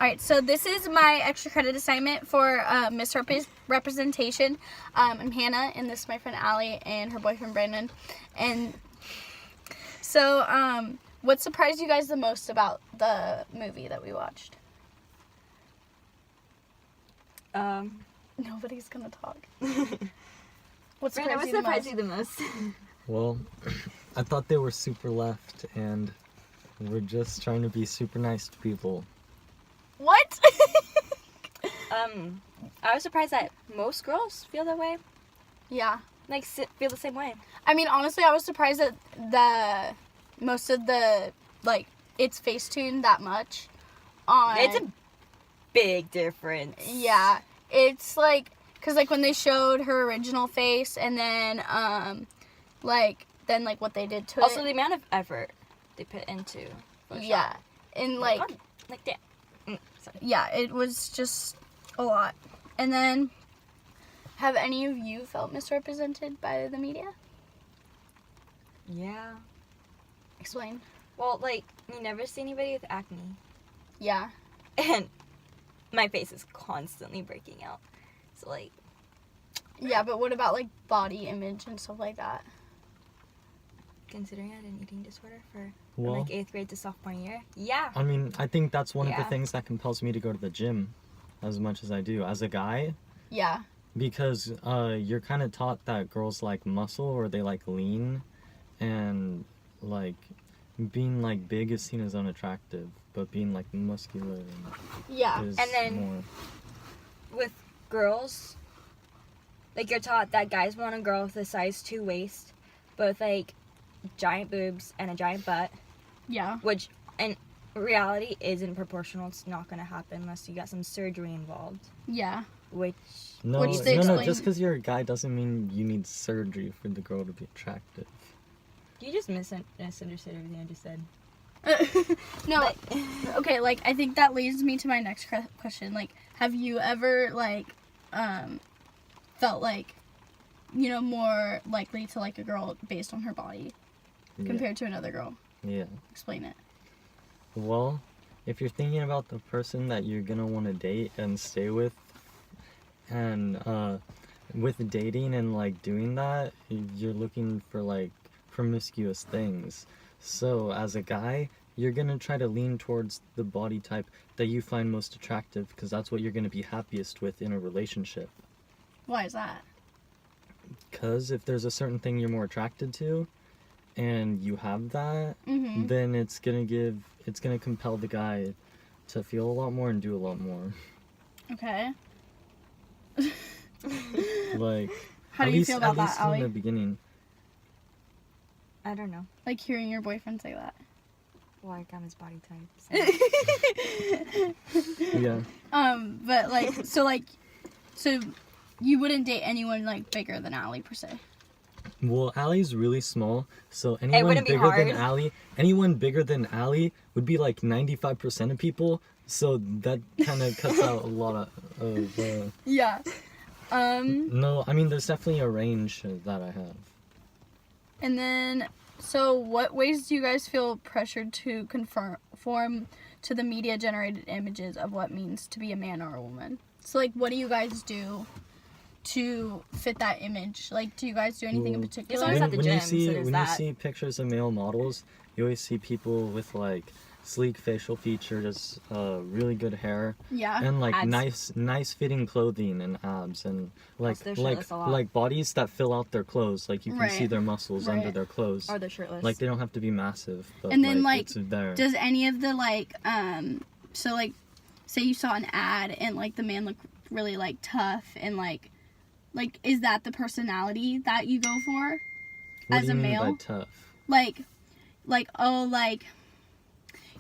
Alright, so this is my extra credit assignment for misrepresentation. I'm Hannah, and this is my friend Allie and her boyfriend Brandon. And so, what surprised you guys the most about the movie that we watched? Nobody's gonna talk. What surprised you the most? Well, I thought they were super left, and we're just trying to be super nice to people. What? I was surprised that most girls feel that way. Yeah. Like, feel the same way. I mean, honestly, I was surprised that most of the, like, it's Facetune that much. It's a big difference. Yeah. It's, like, because, like, when they showed her original face and then, like, what they did to it. Also, the amount of effort they put into Photoshop. Yeah. And, like damn. Sorry. Yeah, it was just a lot. And then, have any of you felt misrepresented by the media? Yeah. Explain. Well, like, you never see anybody with acne. Yeah. And my face is constantly breaking out. So, like... Yeah, but what about, like, body image and stuff like that? Considering I had an eating disorder from Well, like 8th grade to sophomore year. Yeah. I mean, I think that's one of the Yeah. things that compels me to go to the gym as much as I do. As a guy, Yeah. because you're kind of taught that girls like muscle or they like lean, and like being like big is seen as unattractive, but being like muscular Yeah. is And then- more. With girls, like, you're taught that guys want a girl with a size 2 waist, but with, like, giant boobs and a giant butt, Yeah. which in reality isn't proportional. It's not going to happen unless you got some surgery involved, Yeah. which... No, Which they no, explain- just because you're a guy doesn't mean you need surgery for the girl to be attractive. You just misunderstood everything I just said. No. Okay, like, I think that leads me to my next question. Like, have you ever, like, felt like, you know, more likely to like a girl based on her body compared to another girl? Yeah. Explain it. Well, if you're thinking about the person that you're gonna want to date and stay with, and with dating and like doing that, you're looking for like promiscuous things. So as a guy, you're gonna try to lean towards the body type that you find most attractive, because that's what you're gonna be happiest with in a relationship. Why is that? Because if there's a certain thing you're more attracted to, and you have that, Mm-hmm. then it's gonna compel the guy to feel a lot more and do a lot more. Okay. Like, How at do you least, feel about at that, least in Allie? the beginning. I don't know. Like hearing your boyfriend say that. Well, I got his body type. So. Yeah. But like, so you wouldn't date anyone like bigger than Allie per se. Well, Allie's really small, so anyone wouldn't be bigger than hard. anyone bigger than Allie would be like 95% of people. So that kind of cuts out a lot of. Yeah. No, I mean there's definitely a range that I have. And then, so what ways do you guys feel pressured to conform to the media-generated images of what means to be a man or a woman? So, like, what do you guys do to fit that image? Like, do you guys do anything in Well, particular? always at the when gym, you see so there's when that. you see pictures of male models, you always see people with like sleek facial features, really good hair, Yeah. and like Abs. nice fitting clothing and abs, and like they're shirtless a lot. like bodies that fill out their clothes. Like you can see Right. their muscles under Right. their clothes. Or they're shirtless. Like they don't have to be massive, but And then, like, it's there. Does any of the, like, so, like, say you saw an ad and, like, the man looked really, like, tough and, like, is that the personality that you go for? What as do you a mean male? by tough? Like, oh, like,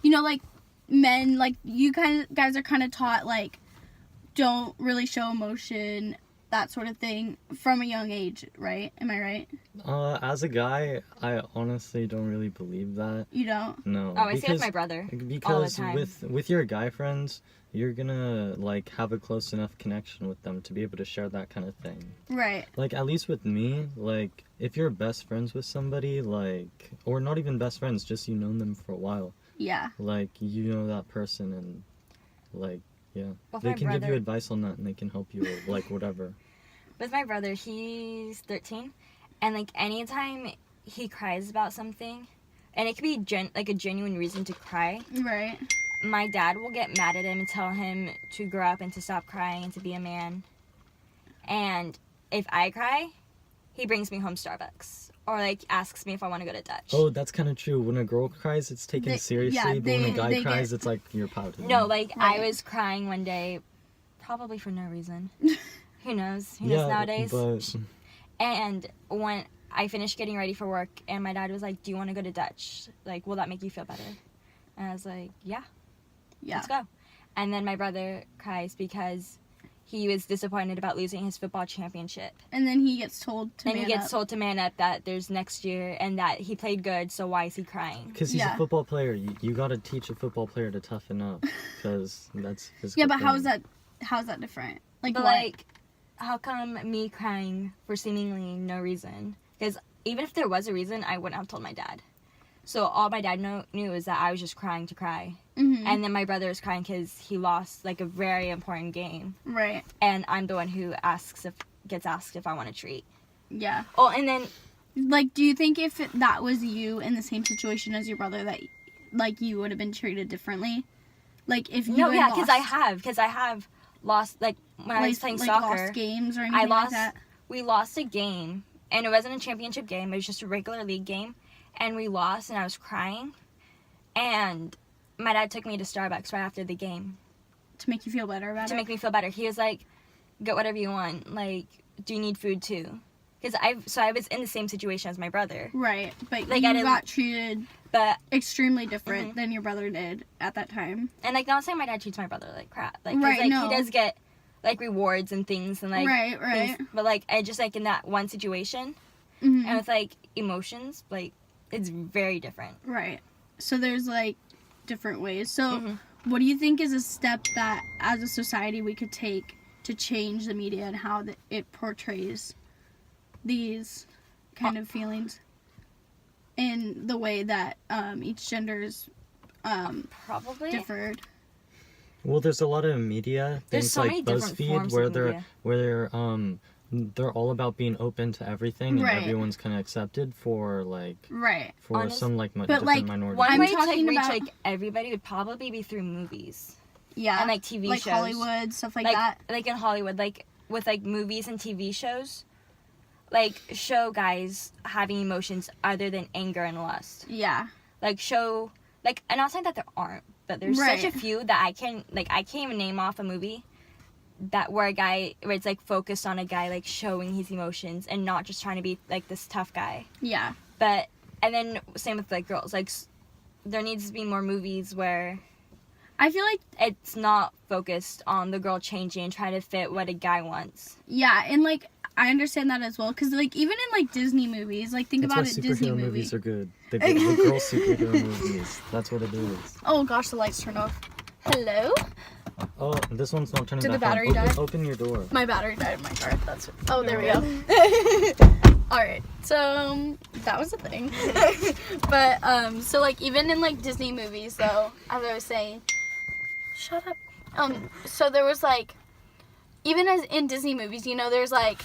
you know, like, men, like, you guys are kind of taught, like, don't really show emotion, that sort of thing, from a young age, right? Am I right? As a guy, I honestly don't really believe that. You don't? No. Oh, I see it with my brother. Because time. with your guy friends, you're gonna like have a close enough connection with them to be able to share that kind of thing. Right. Like at least with me, like if you're best friends with somebody, like, or not even best friends, just you know them for a while, Yeah. like you know that person, and like, yeah. With They my can give you brother- advice on that and they can help you, like, whatever. With my brother, he's 13, and like anytime he cries about something, and it could be like a genuine reason to cry, Right. my dad will get mad at him and tell him to grow up and to stop crying and to be a man. And if I cry, he brings me home Starbucks or like asks me if I want to go to Dutch. Oh, that's kind of true. When a girl cries, it's taken They- seriously, yeah, but when a they guy cries, get- it's like you're pouting. No, like I Right. was crying one day, probably for no reason. Who knows? Who yeah, knows nowadays? but And when I finished getting ready for work, and my dad was like, "Do you want to go to Dutch? Like, will that make you feel better?" And I was like, "Yeah, Yeah. let's go." And then my brother cries because he was disappointed about losing his football championship. And then he gets told to And man he gets up. told to man up that there's next year and that he played good, so why is he crying? because he's Yeah. a football player, you got to teach a football player to toughen up, because that's his. Yeah, but how's that different? Like But what? like, how come me crying for seemingly no reason? Because even if there was a reason, I wouldn't have told my dad. So all my dad knew is that I was just crying to cry. Mhm. And then my brother was crying because he lost like a very important game. Right. And I'm the one who gets asked if I want a treat. Yeah. Oh, and then Like, do you think if that was you in the same situation as your brother, that like you would have been treated differently? Like if you had because I have lost, like when I was playing soccer. lost games or anything I lost. like that. We lost a game, and it wasn't a championship game. It was just a regular league game, and we lost, and I was crying, and my dad took me to Starbucks right after the game To make you feel better about to it. make me feel better. He was like, "Get whatever you want. Like, do you need food too?" Because I was in the same situation as my brother, Right, but Like, you I didn't- got treated but extremely different Mhm. than your brother did at that time. and like not saying my dad treats my brother like crap, like 'cause, Right, like no. he does get like rewards and things and like right, things, but like I just like in that one situation Mhm. and with like emotions, like it's very different. Right. So there's like different ways. So Mhm. what do you think is a step that as a society we could take to change the media and how it portrays these kind of feelings in the way that each gender's Probably. differed? Well, there's a lot of media There's things so like many different BuzzFeed forms where of media. they're all about being open to everything and Right. everyone's kind of accepted for like Right. Honest- some like But, different like, minorities. One I'm way to like talking reach about- like everybody would probably be through movies Yeah. and like TV like shows. Hollywood, stuff like that. Like in Hollywood, like with like movies and TV shows, like show guys having emotions other than anger and lust. Yeah. Like show like, and not saying that there aren't, but there's such a Right. few that I can't even name off a movie that where it's like focused on a guy like showing his emotions and not just trying to be like this tough guy. Yeah. But and then same with like girls, like there needs to be more movies where I feel like it's not focused on the girl changing and trying to fit what a guy wants. yeah, and like I understand that as well because like even in like Disney movies, like think That's about why it, superhero Disney movies movie. are good. The girl superhero movies. That's what it is. Oh gosh, the lights turned off. Hello? Oh, this one's not turning Did the back battery on. die? Open your door. My battery died in my car. That's oh, there we go. All right, so that was the thing. But so like even in like Disney movies, though, as I was saying, shut up. So there was like, even as in Disney movies, you know, there's like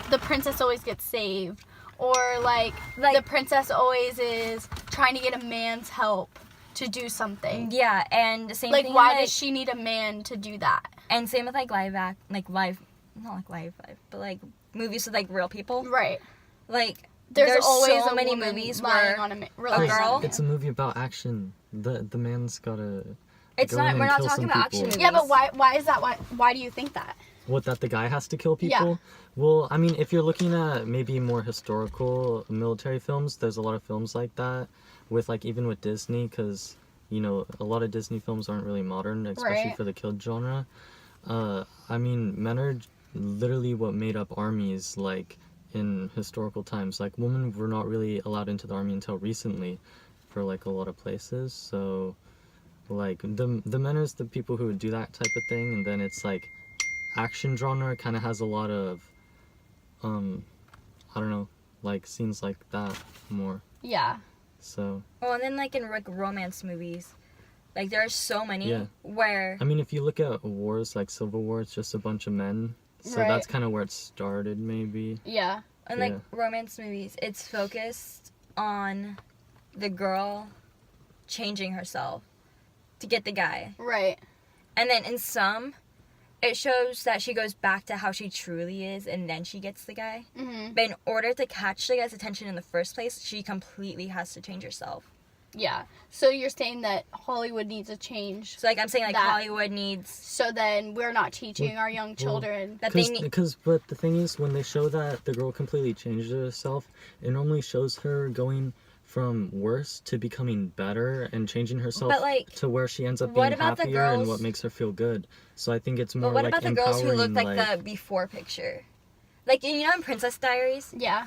the princess always gets saved, or like the princess always is trying to get a man's help to do something. Yeah, and same Like thing. why like, does she need a man to do that? And same with like live, but like movies with like real people. Right. Like There's always so a many woman movies lying where on a a girl- It's a movie about action. The man's gotta. it's go in not. and We're not kill talking some about people. action movies. Yeah, but why is that? Why do you think that? What, that the guy has to kill Yeah. people? Well, I mean, if you're looking at maybe more historical military films, there's a lot of films like that. With like even with Disney, because you know a lot of Disney films aren't really modern, especially Right. for the kid genre. I mean, men are literally what made up armies, like in historical times. Like women were not really allowed into the army until recently, for like a lot of places. So, like the men is the people who would do that type of thing, and then it's like action genre kind of has a lot of I don't know, like scenes like that more. Yeah. So Well, and then like in like romance movies, Like there are so many Yeah. where I mean, if you look at wars like Civil War, it's just a bunch of men. So Right. that's kind of where it started, maybe. Yeah. in like Yeah. romance movies, it's focused on the girl changing herself to get the guy. Right. And then in some, it shows that she goes back to how she truly is and then she gets the guy. Mhm. But in order to catch the guy's attention in the first place, she completely has to change herself. Yeah. So you're saying that Hollywood needs a change. So like I'm saying like That- Hollywood needs So then we're not teaching our young children. that they need But the thing is, when they show that the girl completely changed herself, it normally shows her going from worse to becoming better and changing herself But, like, to where she ends up what being about the happier and girls- what makes her feel good. So I think it's more But what like about the girls who look empowering, like the before picture? Like you know in Princess Diaries? Yeah.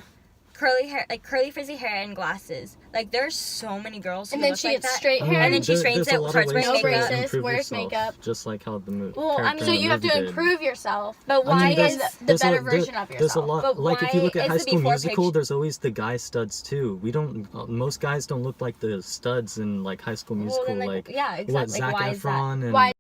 Curly hair, like curly frizzy hair and glasses. Like there's so many girls who And then look she like gets that. straight hair. And then she there- straightens there's a it, lot of starts ways wearing to makeup. braces, improve wears yourself, makeup. just like how the movie. Well, I mean, So you have to did. improve yourself. But I why mean, is the better version of There's a yourself. lot, But like if you why look at is High the School before Musical, picture- there's always the guy studs too. We don't, most guys don't look like the studs in like High School Well, Musical, then, like yeah, exactly. what Like, Zac why is that? Efron and Why